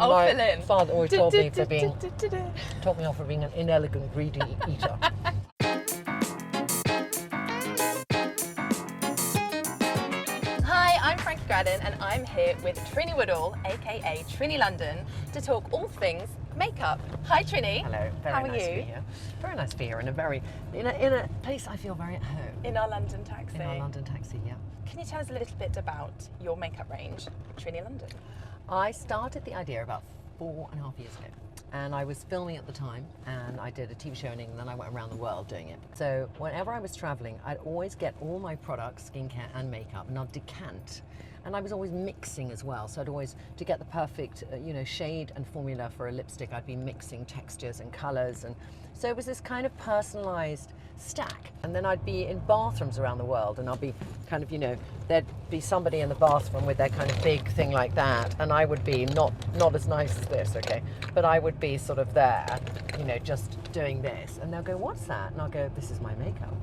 My father always told me for told me off for being an inelegant, greedy eater. Hi, I'm Frankie Graddon and I'm here with Trinny Woodall, aka Trinny London, to talk all things makeup. Hi Trinny. Hello, How are nice you? to be here. Very nice to be here in a place I feel very at home. In our London taxi. In our London taxi, yeah. Can you tell us a little bit about your makeup range, Trinny London? I started the idea about 4.5 years ago. And I was filming at the time, and I did a TV show in England, and I went around the world doing it. So whenever I was traveling, I'd always get all my products, skincare and makeup, and I'd decant. And I was always mixing as well. So I'd always, to get the perfect, shade and formula for a lipstick, I'd be mixing textures and colors. And so it was this kind of personalized stack. And then I'd be in bathrooms around the world, and I'll be kind of, there'd be somebody in the bathroom with their kind of big thing like that, and I would be not as nice as this, okay, but I would be sort of there, just doing this, and they'll go, what's that? And I'll go, this is my makeup.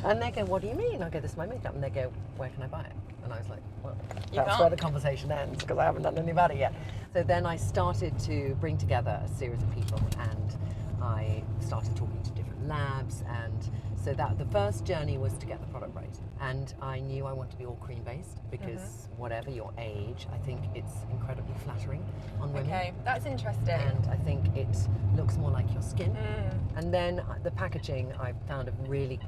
And they go, what do you mean? I'll go, this is my makeup. And they go, where can I buy it? And I was like, well, that's where the conversation ends, because I haven't done any about it yet. So then I started to bring together a series of people, and I started talking to different labs, and so that the first journey was to get the product right. And I knew I wanted to be all cream based because whatever your age, I think it's incredibly flattering on women. Okay, that's interesting. And I think it looks more like your skin. And then the packaging, I found a really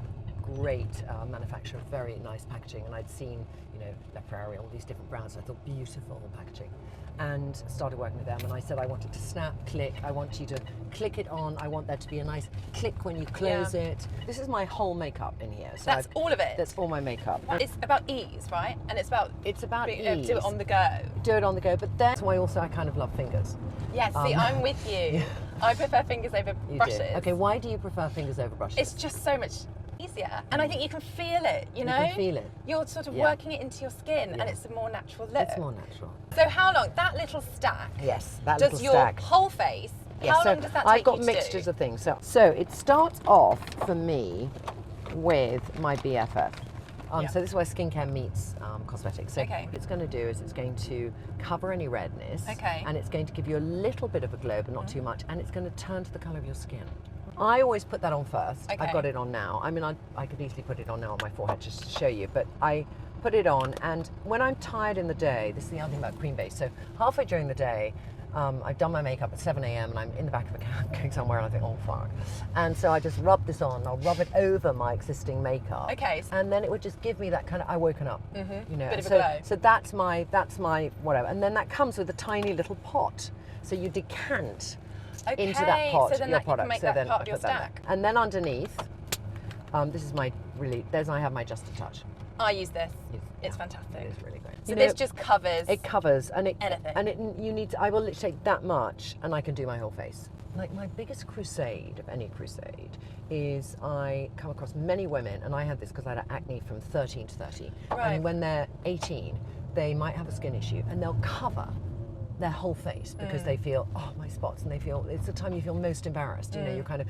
great manufacturer, very nice packaging, and I'd seen, La Prairie, all these different brands. I thought beautiful packaging, and started working with them. And I said I wanted to snap, click. I want you to click it on. I want there to be a nice click when you close it. This is my whole makeup in here. So that's all of it. That's all my makeup. It's about ease, right? And it's about ease. Do it on the go. Do it on the go. But that's why also I kind of love fingers. Yes, see, I'm with you. I prefer fingers over brushes. Do. Okay, why do you prefer fingers over brushes? It's just so much easier, and I think you can feel it. You can feel it. You're sort of working it into your skin, and it's a more natural look. It's more natural. So how long that little stack? Yes, that does little your stack. whole face? Yes, how long does that take I've got you mixtures to do? of things. So it starts off for me with my BFF. So this is where skincare meets cosmetics. So what it's going to do is it's going to cover any redness, and it's going to give you a little bit of a glow, but not too much, and it's going to turn to the colour of your skin. I always put that on first. I've got it on now. I mean, I could easily put it on now on my forehead just to show you, but I put it on, and when I'm tired in the day, this is the other thing about cream base, so halfway during the day, I've done my makeup at 7 a.m. and I'm in the back of a cab going somewhere, and I think, oh fuck. And so I just rub this on, I'll rub it over my existing makeup. And then it would just give me that kind of, I've woken up, Bit of a glow. So that's my whatever. And then that comes with a tiny little pot. So you decant into that pot, so then your that product. You can make so that then part I of your put that stack. and then underneath, this is my I have my Just a Touch. I use this. It's fantastic. It is really great. So this just covers. It covers, and anything. And you need. I will literally take that much, and I can do my whole face. Like my biggest crusade of any crusade is I come across many women, and I had this because I had acne from 13 to 30, and when they're 18, they might have a skin issue, and they'll cover their whole face because they feel, oh, my spots, and they feel, it's the time you feel most embarrassed. You're kind of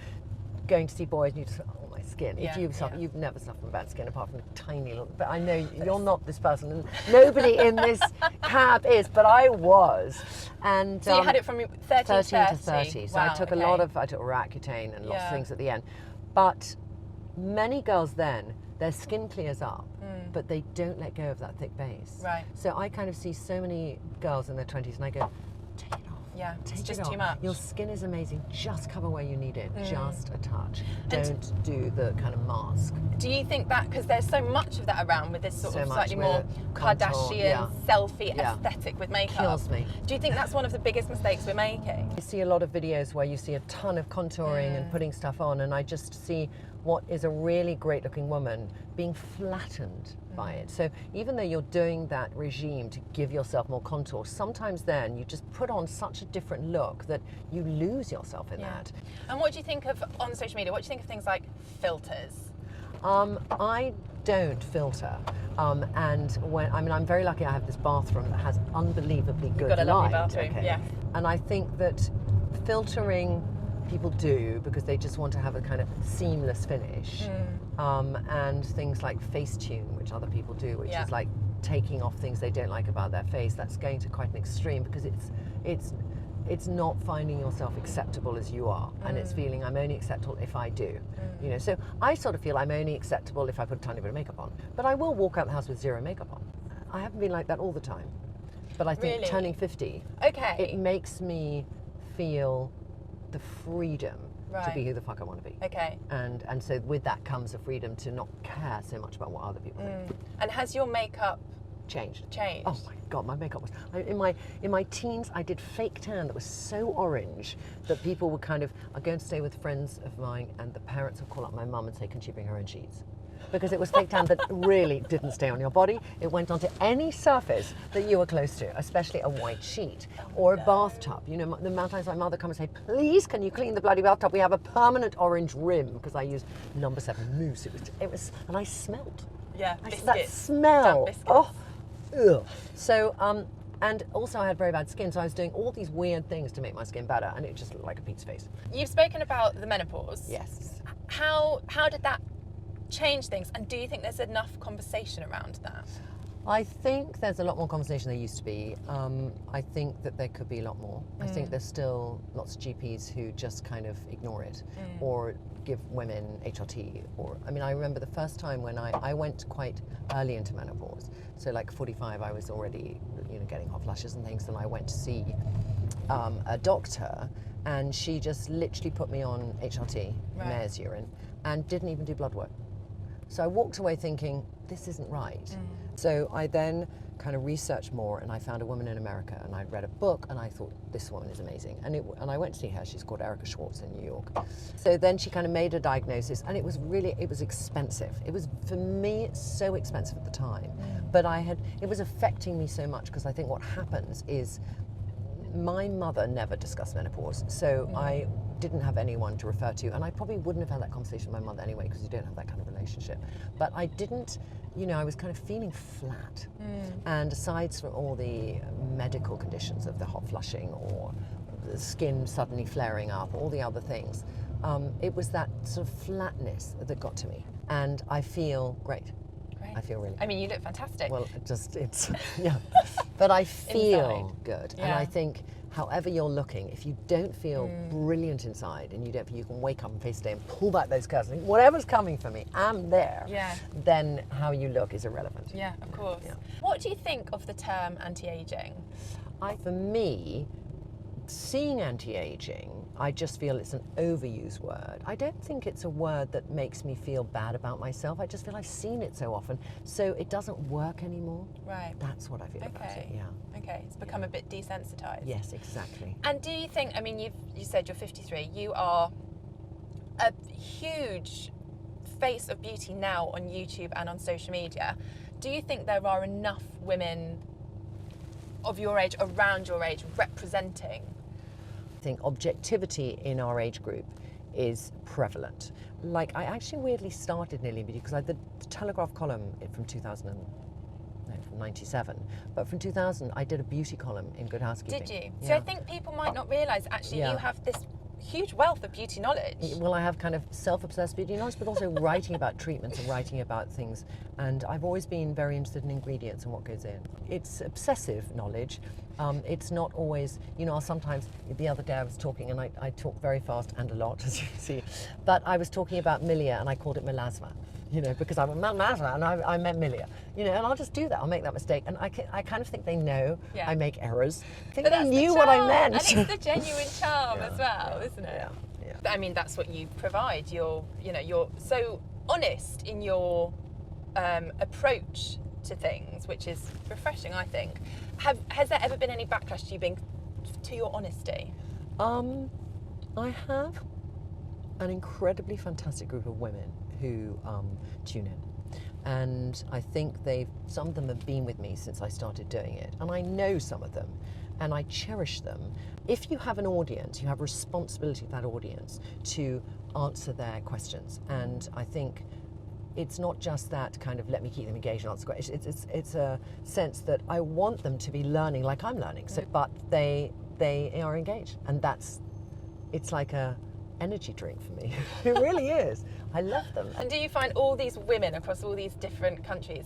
going to see boys and you just, oh, my skin. If you've never suffered from bad skin apart from a tiny little, but I know you're not this person, and nobody in this cab is, but I was. And so you had it from 13 to 30. So I took I took Roaccutane and lots of things at the end. But many girls then, their skin clears up, but they don't let go of that thick base. So I kind of see so many girls in their 20s, and I go, take it off. Yeah, it's just off. too much. Your skin is amazing. Just cover where you need it. Just a touch. Don't do the kind of mask. Do you think that, because there's so much of that around with this sort of slightly more Kardashian selfie aesthetic with makeup? Kills me. Do you think that's one of the biggest mistakes we're making? I see a lot of videos where you see a ton of contouring and putting stuff on, and I just see what is a really great looking woman being flattened by it. So even though you're doing that regime to give yourself more contour, sometimes then you just put on such a different look that you lose yourself in that. And what do you think of, on social media, what do you think of things like filters? I don't filter. And I'm very lucky I have this bathroom that has unbelievably good light. You've got a lovely bathroom, And I think that filtering people do because they just want to have a kind of seamless finish. And things like Facetune, which other people do, which is like taking off things they don't like about their face, that's going to quite an extreme because it's it's not finding yourself acceptable as you are, and it's feeling I'm only acceptable if I do. You know, so I sort of feel I'm only acceptable if I put a tiny bit of makeup on, but I will walk out the house with zero makeup on. I haven't been like that all the time, but I think Really? turning 50, it makes me feel the freedom to be who the fuck I want to be. Okay. And so with that comes a freedom to not care so much about what other people think. And has your makeup Changed. changed? Oh my God, my makeup was... in my teens, I did fake tan that was so orange that people would kind of... I'd go and stay with friends of mine and the parents would call up my mum and say, can she bring her own sheets? Because it was fake tan that really didn't stay on your body. It went onto any surface that you were close to, especially a white sheet or a bathtub. You know, the amount of times my mother come and say, please, can you clean the bloody bathtub? We have a permanent orange rim, because I used number 7 mousse. It was, and I smelled. Yeah, That smell. Damp biscuits. Oh, ugh. So, and also I had very bad skin, so I was doing all these weird things to make my skin better, and it just looked like a pizza face. You've spoken about the menopause. Yes. How did that change things, and do you think there's enough conversation around that? I think there's a lot more conversation than there used to be. I think that there could be a lot more. I think there's still lots of GPs who just kind of ignore it or give women HRT. Or I mean, I remember the first time when I went quite early into menopause. So like 45, I was already, you know, getting hot flushes and things, and I went to see a doctor, and she just literally put me on HRT, mare's urine, and didn't even do blood work. So I walked away thinking, this isn't right. So I then kind of researched more, and I found a woman in America, and I'd read a book, and I thought, this woman is amazing. And I went to see her. She's called Erica Schwartz in New York. So then she kind of made a diagnosis, and it was expensive. It was, for me, so expensive at the time. But it was affecting me so much, because I think what happens is, my mother never discussed menopause, so I didn't have anyone to refer to, and I probably wouldn't have had that conversation with my mother anyway, because you don't have that kind of relationship. But I didn't, you know, I was kind of feeling flat. And aside from all the medical conditions of the hot flushing or the skin suddenly flaring up, all the other things, it was that sort of flatness that got to me. And I feel great. I feel really good. I mean, you look fantastic. Well, yeah. But I feel good. Yeah. And I think, however you're looking, if you don't feel brilliant inside, and you can wake up and face the day and pull back those curtains, and think, whatever's coming for me, I'm there. Yeah. Then how you look is irrelevant. Yeah, of course. Yeah. What do you think of the term anti-aging? For me, seeing anti-aging, I just feel it's an overused word. I don't think it's a word that makes me feel bad about myself. I just feel I've seen it so often, so it doesn't work anymore. Right. That's what I feel about it, yeah. Okay, it's become a bit desensitized. Yes, exactly. And do you think, I mean, you said you're 53, you are a huge face of beauty now on YouTube and on social media. Do you think there are enough women of your age, around your age, representing? I think objectivity in our age group is prevalent. Like, I actually weirdly started Nearly Beauty because I did the Telegraph column from 97, but from 2000 I did a beauty column in Good Housekeeping. Did you? Yeah. So I think people might not realise actually you have this huge wealth of beauty knowledge. Well, I have kind of self-obsessed beauty knowledge, but also writing about treatments and writing about things. And I've always been very interested in ingredients and what goes in. It's obsessive knowledge. It's not always, you know, sometimes, the other day I was talking, and I talk very fast and a lot, as you can see, but I was talking about milia and I called it melasma. You know, because I went melasma and I meant milia. You know, and I'll just do that. I'll make that mistake, and I kind of think they know I make errors. I think they knew what I meant. And it's the genuine charm as well, isn't it? Yeah. I mean, that's what you provide. You're so honest in your approach to things, which is refreshing, I think. Has there ever been any backlash to your honesty? I have an incredibly fantastic group of women who tune in, and I think some of them have been with me since I started doing it, and I know some of them, and I cherish them. If you have an audience, you have responsibility to that audience to answer their questions, and I think it's not just that kind of let me keep them engaged and answer questions. It's a sense that I want them to be learning like I'm learning, but they are engaged, and it's like a energy drink for me. It really is. I love them. And do you find all these women across all these different countries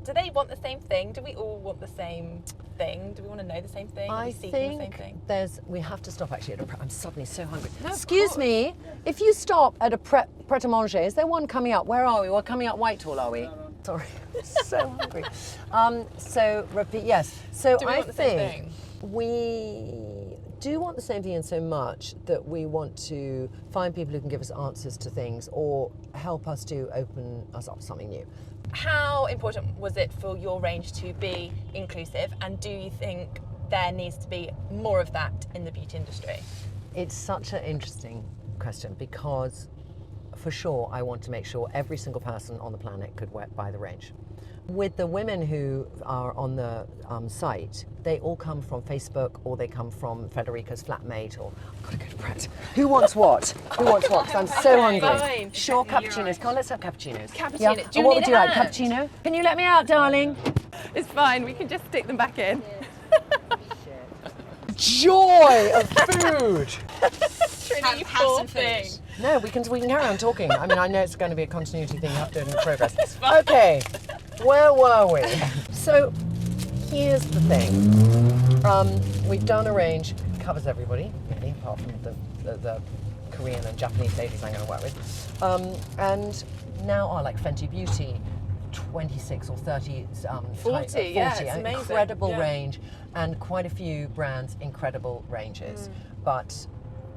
do they want the same thing? Do we all want the same thing? Do we want to know the same thing? Are we seeking the same thing? We have to stop actually at a I'm suddenly so hungry. No, Excuse me, if you stop at a Pret-a-Manger, is there one coming up? Where are we? We're coming up Whitehall, are we? Sorry, so hungry. So repeat, yes. So Do we want the same thing? We do want the same thing in so much that we want to find people who can give us answers to things or help us to open us up to something new. How important was it for your range to be inclusive, and do you think there needs to be more of that in the beauty industry? It's such an interesting question because for sure I want to make sure every single person on the planet could buy the range. With the women who are on the site, they all come from Facebook or they come from Federica's flatmate or, I've got to go to Pret. Who wants what? Who wants what? Because I'm so hungry. Fine. Sure, cappuccinos. Come on, let's have cappuccinos. Cappuccino. Yeah. Do you What need would a you like? hand? Cappuccino? Can you let me out, darling? It's fine, we can just stick them back in. Joy of food! Trinny, you poor thing. No, we can carry on talking. I mean, I know it's going to be a continuity thing you have to do in progress. It's fine. Okay, where were we? So, here's the thing. We've done a range, covers everybody, really, apart from the Korean and Japanese ladies I'm going to work with. And now are like Fenty Beauty, 26 or 30 40, yeah, it's amazing. Incredible range, and quite a few brands, incredible ranges. But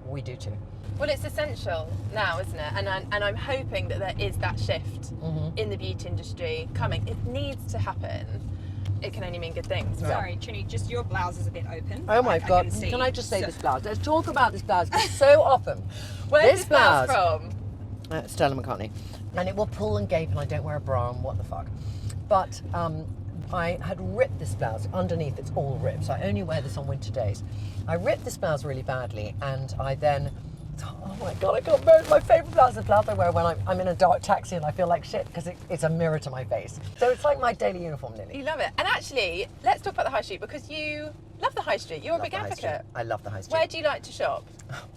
we do too. Well, it's essential now, isn't it? And I'm hoping that there is that shift in the beauty industry coming. It needs to happen. It can only mean good things. Right? Sorry, Trinny, just your blouse is a bit open. Oh my I God, can see. can I just say this blouse? Let's talk about this blouse, because so often, Where's this blouse from? Stella McCartney. And it will pull and gape and I don't wear a bra and what the fuck. But I had ripped this blouse. Underneath it's all ripped, so I only wear this on winter days. I ripped this blouse really badly and I then thought, oh my God, I can't wear it. My favourite blouse is the blouse I wear when I'm in a dark taxi and I feel like shit because it's a mirror to my face. So it's like my daily uniform nearly. You love it. And actually, let's talk about the high street, because you love the high street. You're a big advocate. I love the high street. Where do you like to shop?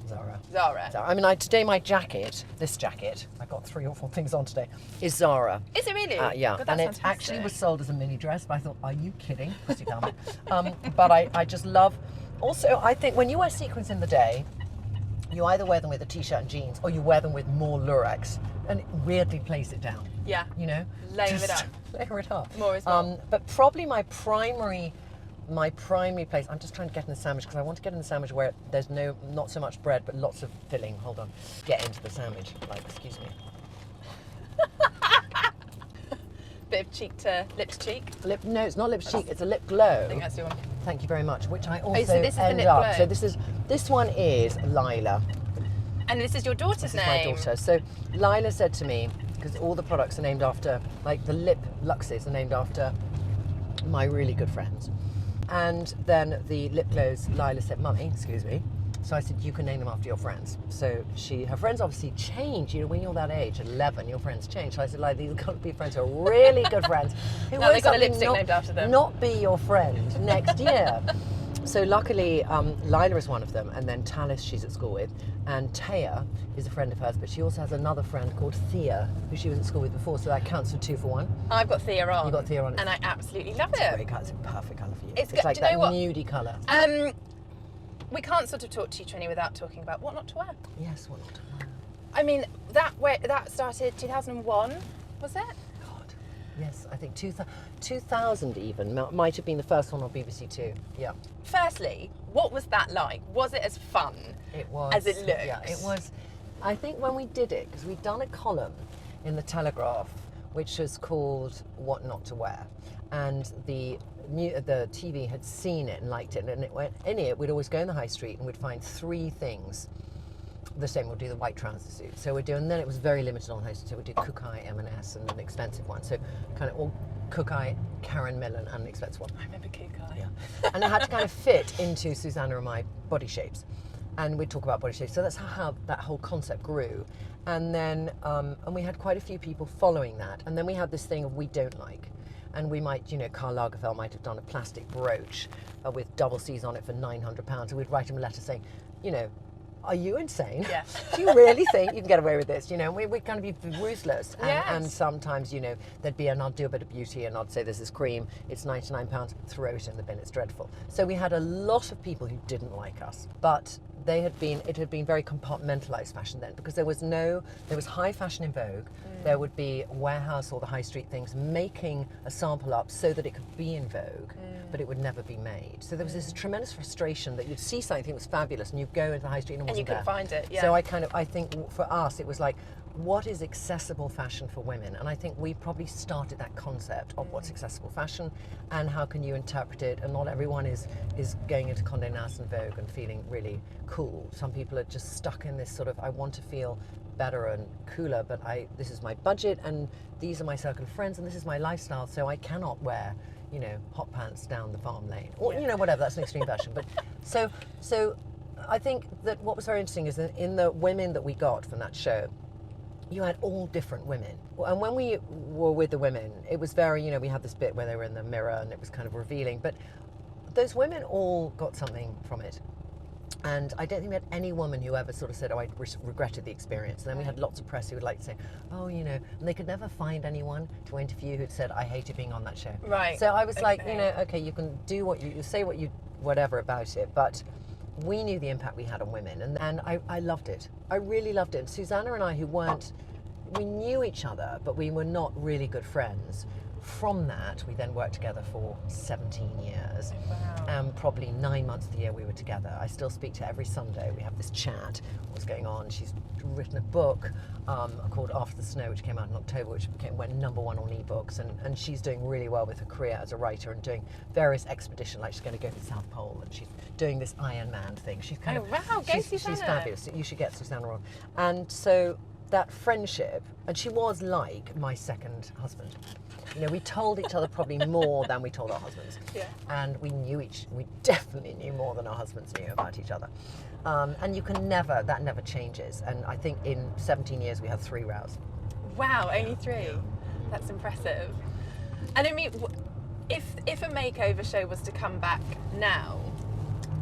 Zara. Zara. I mean, today my jacket, this jacket, I got 3 or 4 things on today, is Zara. Is it really? Yeah, God, and that's it actually fantastic. was sold as a mini dress, but I thought, are you kidding? Pussy Velvet. But I just love, also I think when you wear sequins in the day, you either wear them with a t-shirt and jeans or you wear them with more lurex and it weirdly plays it down. Yeah. You know? Layer it Just up. Layer it up. More is more. But probably my primary place, I'm just trying to get in the sandwich because I want to get in the sandwich where there's not so much bread but lots of filling. Hold on. Get into the sandwich. Like, excuse me. Bit of cheek to lip to cheek. No, it's not lip cheek, it's a lip glow. I think that's your one. Thank you very much, which I also so this is the end lip up. glow. So this one is Lila. And this is your daughter's This is name. my daughter. So Lila said to me, because all the products are named after, like the lip luxes are named after my really good friends. And then the lip glows, Lila said, Mummy, excuse me. So I said, you can name them after your friends. So her friends obviously change. You know, when you're that age, 11, your friends change. So I said, like, these got to be friends who are really good friends. Who Now they've will got a something lipstick named after them. Not be your friend next year. So luckily, Lila is one of them, and then Talis she's at school with, and Taya is a friend of hers, but she also has another friend called Thea, who she was at school with before, so that counts for 2 for 1. I've got Thea on. You've got Thea on. And I absolutely love It's a it. great colour. It's a perfect colour for you. It's It's good. like Do you that know what? nudie colour. We can't sort of talk to you, Trinny, without talking about what not to wear. Yes, what not? I mean, that started 2001, was it? God. Yes, I think 2000 even might have been the first one on BBC Two. Yeah. Firstly, what was that like? Was it as fun It was. as it looked? Yeah, it was. I think when we did it, because we'd done a column in the Telegraph, which was called "What Not to Wear," and the TV had seen it and liked it, and it went in it. We'd always go in the high street and we'd find 3 things. The same, we'll do the white trouser suit. So we'd do, and then it was very limited on high street. So we'd do Kukai, M&S, and an expensive one. So kind of all Kukai, Karen Millen, and an expensive one. I remember Kukai. Yeah. And it had to kind of fit into Susanna and my body shapes. And we'd talk about body shapes. So that's how that whole concept grew. And then, and we had quite a few people following that. And then we had this thing of we don't like. And we might, you know, Karl Lagerfeld might have done a plastic brooch with double C's on it for £900. And we'd write him a letter saying, you know, are you insane? Yeah. Do you really think you can get away with this? You know, we kind of be ruthless. And, Yes. and sometimes, you know, there'd be, and I'd do a bit of beauty and I'd say, this is cream, it's £99, throw it in the bin, it's dreadful. So we had a lot of people who didn't like us, but it had been very compartmentalised fashion then, because there was high fashion in Vogue, there would be Warehouse or the high street things making a sample up so that it could be in Vogue, but it would never be made. So there was this tremendous frustration that you'd see something that was fabulous and you'd go into the high street and it wasn't you couldn't there. find it, yeah. So I think for us it was like, what is accessible fashion for women? And I think we probably started that concept of what's accessible fashion and how can you interpret it, and not everyone is going into Condé Nast and Vogue and feeling really cool. Some people are just stuck in this sort of, I want to feel better and cooler, but this is my budget and these are my circle of friends and this is my lifestyle, so I cannot wear, you know, hot pants down the farm lane, or you know, whatever. That's an extreme version. But so I think that what was very interesting is that in the women that we got from that show, you had all different women. And when we were with the women, it was very, you know, we had this bit where they were in the mirror and it was kind of revealing, but those women all got something from it. And I don't think we had any woman who ever sort of said, oh, I regretted the experience. And then we had lots of press who would like to say, oh, you know, and they could never find anyone to interview who'd said, I hated being on that show. Right. So I was like, you know, okay, you can do what you say what you, whatever about it, but we knew the impact we had on women, and I loved it. I really loved it. And Susanna and I, we knew each other, but we were not really good friends. From that, we then worked together for 17 years. Wow. And probably 9 months of the year we were together. I still speak to her every Sunday. We have this chat, what's going on. She's written a book called After the Snow, which came out in October, which went #1 on ebooks. And she's doing really well with her career as a writer and doing various expeditions, like she's going to go to the South Pole and she's doing this Iron Man thing. She's kind of, wow, go she's Susanna. fabulous. You should get Susanna on. And so that friendship, and she was like my second husband. You know, we told each other probably more than we told our husbands. Yeah. And we definitely knew more than our husbands knew about each other. And that never changes. And I think in 17 years we had 3 rows. Wow, only 3. That's impressive. And I mean, if a makeover show was to come back now,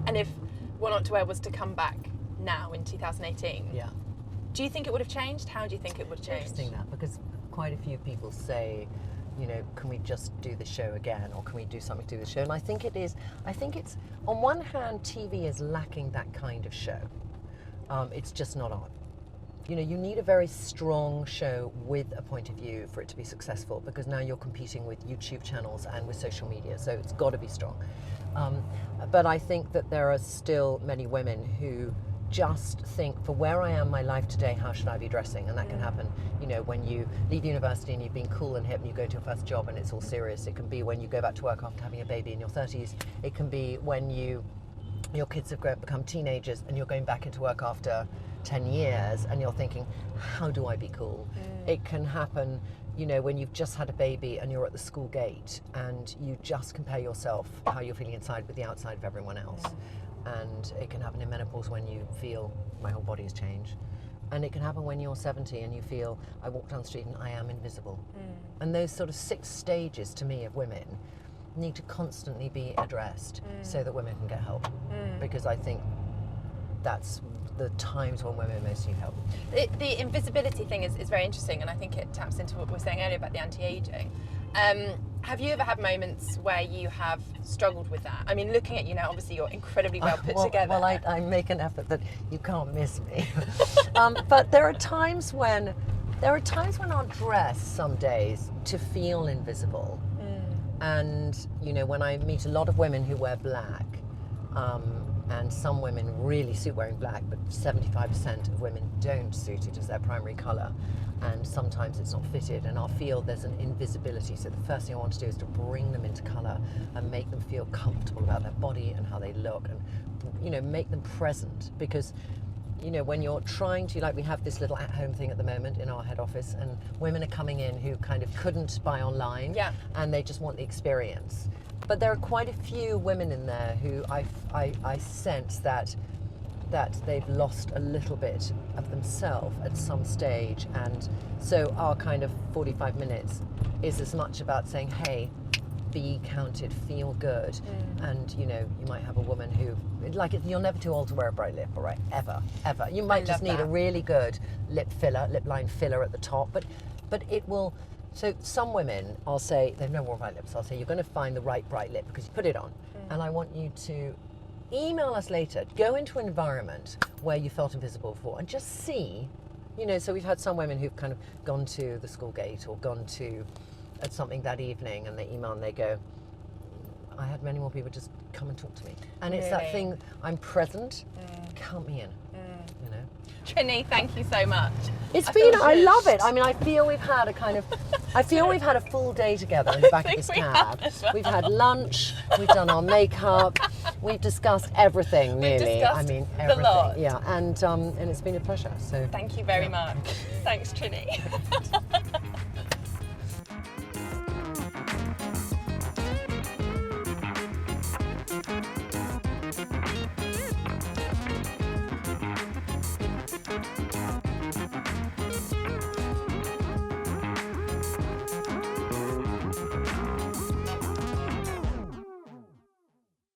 and if What Not to Wear was to come back now in 2018, Yeah. do you think it would have changed? How do you think it would change? Interesting that, because quite a few people say, you know, can we just do the show again, or can we do something to do the show? And I think it's, on one hand, TV is lacking that kind of show. It's just not on. You know, you need a very strong show with a point of view for it to be successful, because now you're competing with YouTube channels and with social media, so it's got to be strong. But I think that there are still many women who just think, for where I am in my life today, how should I be dressing? And that can happen, you know, when you leave university and you've been cool and hip and you go to your first job and it's all serious. It can be when you go back to work after having a baby in your 30s. It can be when your kids have become teenagers and you're going back into work after 10 years and you're thinking, how do I be cool? It can happen, you know, when you've just had a baby and you're at the school gate and you just compare yourself, how you're feeling inside, with the outside of everyone else. And it can happen in menopause when you feel, my whole body has changed. And it can happen when you're 70 and you feel, I walk down the street and I am invisible. And those sort of 6 stages, to me, of women need to constantly be addressed so that women can get help. Because I think that's the times when women most need help. The invisibility thing is very interesting, and I think it taps into what we were saying earlier about the anti-aging. Have you ever had moments where you have struggled with that? I mean, looking at you now, obviously you're incredibly well put together. Well, I make an effort that you can't miss me. But there are times when I'll dress some days to feel invisible. And, you know, when I meet a lot of women who wear black, and some women really suit wearing black, but 75% of women don't suit it as their primary colour. And sometimes it's not fitted, and I'll feel there's an invisibility. So the first thing I want to do is to bring them into colour and make them feel comfortable about their body and how they look, and, you know, make them present. Because, you know, when you're trying to, like, we have this little at-home thing at the moment in our head office, and women are coming in who kind of couldn't buy online, and they just want the experience. But there are quite a few women in there who I sense that they've lost a little bit of themselves at some stage, and so our kind of 45 minutes is as much about saying, hey, be counted, feel good. And you know, you might have a woman who, like, you're never too old to wear a bright lip, all right, ever. You might just need a really good lip line filler at the top, but it will. So some women, I'll say, they've never worn bright lips, I'll say, you're going to find the right bright lip because you put it on. And I want you to email us later, go into an environment where you felt invisible before and just see, you know, so we've had some women who've kind of gone to the school gate or gone to something that evening and they email and they go, I had many more people just come and talk to me. And it's that thing, I'm present, count me in, you know. Trinny, thank you so much. I love it. I mean, I feel we've had a full day together in the back of this cab. We've had lunch, we've done our makeup, we've discussed everything nearly. Everything. Lot. Yeah, and it's been a pleasure. So thank you very much. Thanks, Trinny.